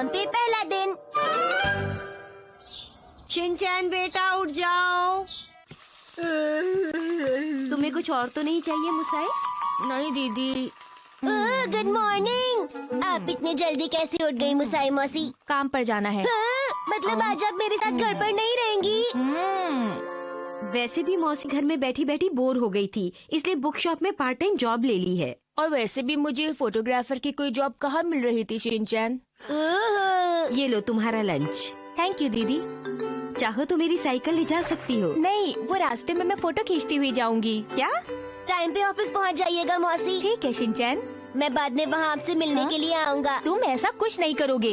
काम पे पहला दिन। शिनचैन बेटा उठ जाओ। तुम्हें कुछ और तो नहीं चाहिए मुसाई? नहीं दीदी। Good morning. आप इतने जल्दी कैसे उठ गई मुसाई मौसी? काम पर जाना है। मतलब आज आप मेरे साथ घर पर नहीं रहेंगी? वैसे भी मौसी घर में बैठी बैठी बोर हो गई थी, इसलिए बुक शॉप में पार्ट टाइम जॉब ले ली है। और वैसे भी मुझे फोटोग्राफर की कोई जॉब कहाँ मिल रही थी शिनचैन। ये लो तुम्हारा लंच। थैंक यू दीदी। चाहो तो मेरी साइकिल ले जा सकती हो। नहीं, वो रास्ते में मैं फोटो खींचती हुई जाऊंगी। क्या? टाइम पे ऑफिस पहुंच जाइएगा मौसी। ठीक है शिनचैन। मैं बाद में वहाँ आपसे मिलने के लिए आऊँगा। तुम ऐसा कुछ नहीं करोगे।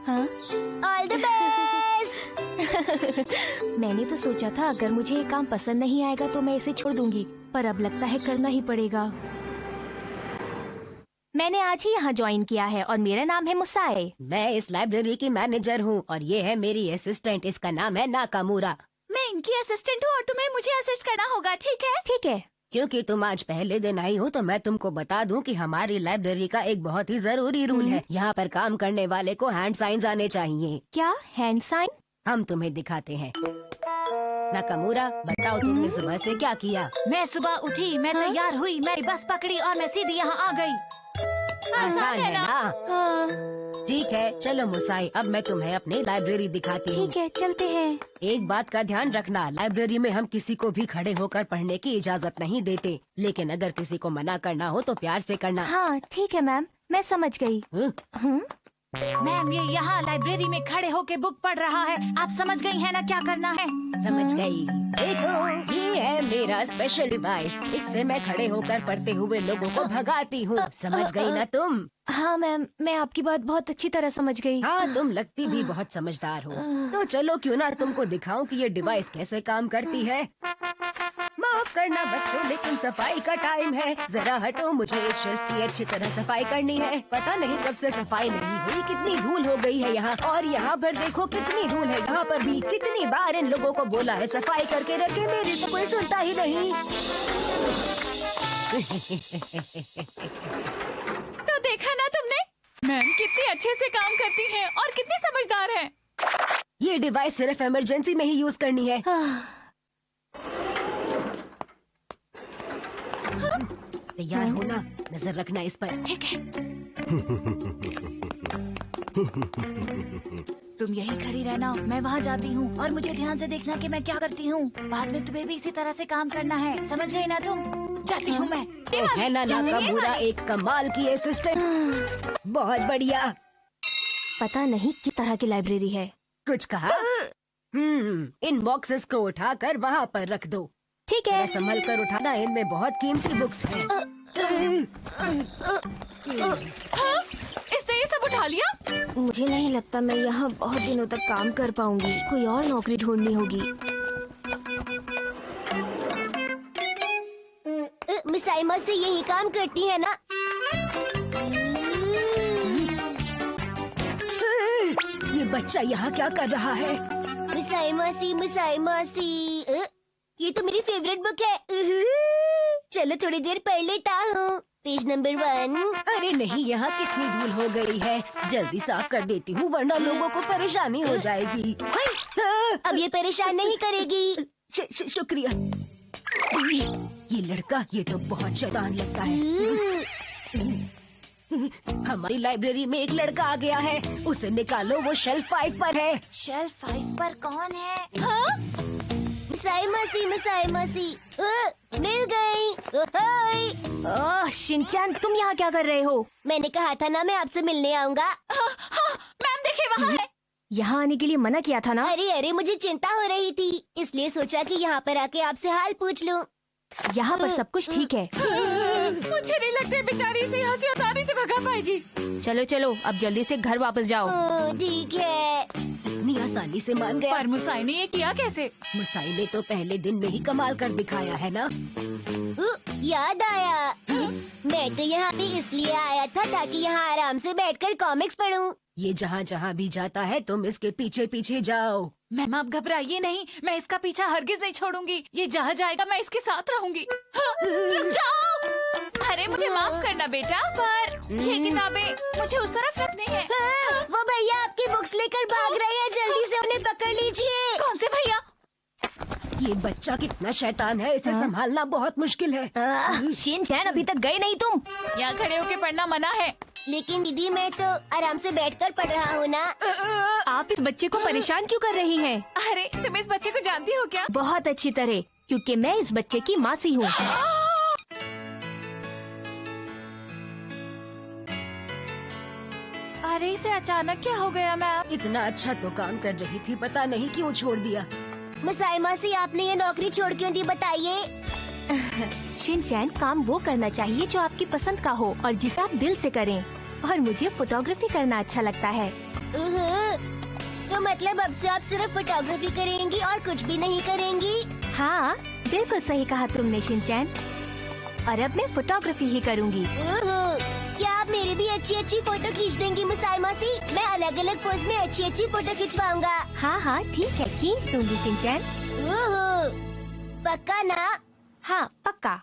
हाँ? All the best. मैंने तो सोचा था अगर मुझे ये काम पसंद नहीं आएगा तो मैं इसे छोड़ दूंगी, पर अब लगता है करना ही पड़ेगा। मैंने आज ही यहाँ ज्वाइन किया है और मेरा नाम है मुसाए। मैं इस लाइब्रेरी की मैनेजर हूँ और ये है मेरी असिस्टेंट, इसका नाम है नाकामुरा। मैं इनकी असिस्टेंट हूँ और तुम्हें मुझे असिस्ट करना होगा, ठीक है? ठीक है। क्योंकि तुम आज पहले दिन आई हो तो मैं तुमको बता दूं कि हमारी लाइब्रेरी का एक बहुत ही जरूरी रूल है। यहाँ पर काम करने वाले को हैंड साइंस आने चाहिए। क्या हैंड साइन? हम तुम्हें दिखाते हैं। नाकामुरा, बताओ तुमने सुबह से क्या किया? मैं सुबह उठी, मैं तैयार हुई, मैं बस पकड़ी और मैं सीधी यहाँ आ गई। आसान है ना? हाँ। ठीक है, चलो मुसाई, अब मैं तुम्हें अपनी लाइब्रेरी दिखाती हूँ। ठीक है, चलते हैं। एक बात का ध्यान रखना, लाइब्रेरी में हम किसी को भी खड़े होकर पढ़ने की इजाजत नहीं देते, लेकिन अगर किसी को मना करना हो तो प्यार से करना। हाँ ठीक है मैम, मैं समझ गई। मैम, ये यहाँ लाइब्रेरी में खड़े होके बुक पढ़ रहा है, आप समझ गई है ना क्या करना है? समझ गई। देखो, ये है मेरा स्पेशल डिवाइस, इससे मैं खड़े होकर पढ़ते हुए लोगों को भगाती हूँ। समझ गई ना तुम? हाँ मैम, मैं आपकी बात बहुत अच्छी तरह समझ गई। हाँ, तुम लगती भी बहुत समझदार हो। तो चलो क्यों ना तुमको दिखाऊं कि ये डिवाइस कैसे काम करती है। माफ करना बच्चों, लेकिन सफाई का टाइम है। जरा हटो, मुझे इस शेल्फ की अच्छी तरह सफाई करनी है। पता नहीं कब से सफाई नहीं हुई, कितनी धूल हो गई है यहाँ। और यहाँ पर देखो कितनी धूल है, यहाँ पर भी। कितनी बार इन लोगों को बोला है सफाई करके रखे, मेरी तो कोई सुनता ही नहीं। तो देखा ना तुमने, मैम कितनी अच्छे से काम करती हैं और कितनी समझदार हैं। ये डिवाइस सिर्फ इमरजेंसी में ही यूज करनी है। तैयार होना, नजर रखना इस पर। ठीक है। तुम यही खड़ी रहना, मैं वहाँ जाती हूँ और मुझे ध्यान से देखना कि मैं क्या करती हूँ। बाद में तुम्हें भी इसी तरह से काम करना है, समझ गई ना तुम? जाती हूँ मैं। है ना नाकामुरा एक कमाल की असिस्टेंट, बहुत बढ़िया। पता नहीं किस तरह की लाइब्रेरी है। कुछ कहा? इन बॉक्सेस को उठाकर वहाँ पर रख दो। ठीक है। संभल कर उठाना, इनमें बहुत कीमती बुक्स हैं। हाँ? इससे ये सब उठा लिया? मुझे नहीं लगता मैं यहाँ बहुत दिनों तक काम कर पाऊंगी, कोई और नौकरी ढूंढनी होगी। मुसाई मौसी यही काम करती है ना? ये बच्चा यहाँ क्या कर रहा है? मुसाई मौसी, मुसाई मौसी, ये तो मेरी फेवरेट बुक है। चलो थोड़ी देर पढ़ लेता हूँ। Page number 1। अरे नहीं, यहाँ कितनी धूल हो गई है, जल्दी साफ कर देती हूँ वरना लोगों को परेशानी हो जाएगी। अब ये परेशान नहीं करेगी। शुक्रिया। ये लड़का, ये तो बहुत शैतान लगता है। हमारी लाइब्रेरी में एक लड़का आ गया है, उसे निकालो, वो शेल्फ 5 पर है। शेल्फ 5 पर कौन है? हाँ? मुसाई मौसी, मिल गई। ओह शिनचैन, तुम यहाँ क्या कर रहे हो? मैंने कहा था ना मैं आपसे मिलने आऊँगा। मैम देखिए वहाँ है। यहाँ आने के लिए मना किया था ना? अरे मुझे चिंता हो रही थी, इसलिए सोचा कि यहाँ पर आके आपसे हाल पूछ लूं। यहाँ पर सब कुछ ठीक है। मुझे नहीं लगता बेचारी इसे यहाँ से आसानी से भगा पाएगी। चलो चलो, अब जल्दी से घर वापस जाओ। ठीक है। इतनी आसानी से मान गया। पर मुसाई ने ये किया कैसे? मुसाई ने तो पहले दिन में ही कमाल कर दिखाया है ना। याद आया, मैं तो यहाँ पे इसलिए आया था ताकि यहाँ आराम से बैठकर कॉमिक्स पढूं। ये जहाँ जहाँ भी जाता है तुम इसके पीछे पीछे जाओ। मैम आप घबराइए नहीं, मैं इसका पीछा हरगिज नहीं छोड़ूंगी। ये जहाँ जाएगा मैं इसके साथ रहूंगी। रुक जाओ। अरे मुझे माफ करना बेटा, पर ये किताबें मुझे उस तरफ रखनी है। हाँ, वो भैया आपकी बुक्स लेकर भाग रहे हैं, जल्दी से उन्हें पकड़ लीजिए। कौन से भैया? ये बच्चा कितना शैतान है, इसे संभालना बहुत मुश्किल है। शिनचैन, अभी तक गए नहीं तुम? यहाँ खड़े होके पढ़ना मना है। लेकिन दीदी मैं तो आराम से बैठकर पढ़ रहा हूँ ना। आप इस बच्चे को परेशान क्यों कर रही हैं? अरे तुम इस बच्चे को जानती हो क्या? बहुत अच्छी तरह, क्योंकि मैं इस बच्चे की मासी हूँ। अरे इसे अचानक क्या हो गया मैम? इतना अच्छा तो काम कर रही थी, पता नहीं क्यों छोड़ दिया। मसाई मासी आपने ये नौकरी छोड़ क्यों दी बताइए? शिनचैन, काम वो करना चाहिए जो आपकी पसंद का हो और जिसे आप दिल से करें। और मुझे फोटोग्राफी करना अच्छा लगता है। तो मतलब अब से आप सिर्फ फोटोग्राफी करेंगी और कुछ भी नहीं करेंगी? हाँ, बिल्कुल सही कहा तुमने शिनचैन। और अब मैं फोटोग्राफी ही करूँगी। क्या आप मेरी भी अच्छी अच्छी फोटो खींच देंगी मसाई मासी? मैं अलग अलग पोज में अच्छी अच्छी फोटो खिंचवाऊंगा। हाँ हाँ ठीक है, खींच दूंगी शिनचैन। पक्का ना? हाँ पक्का।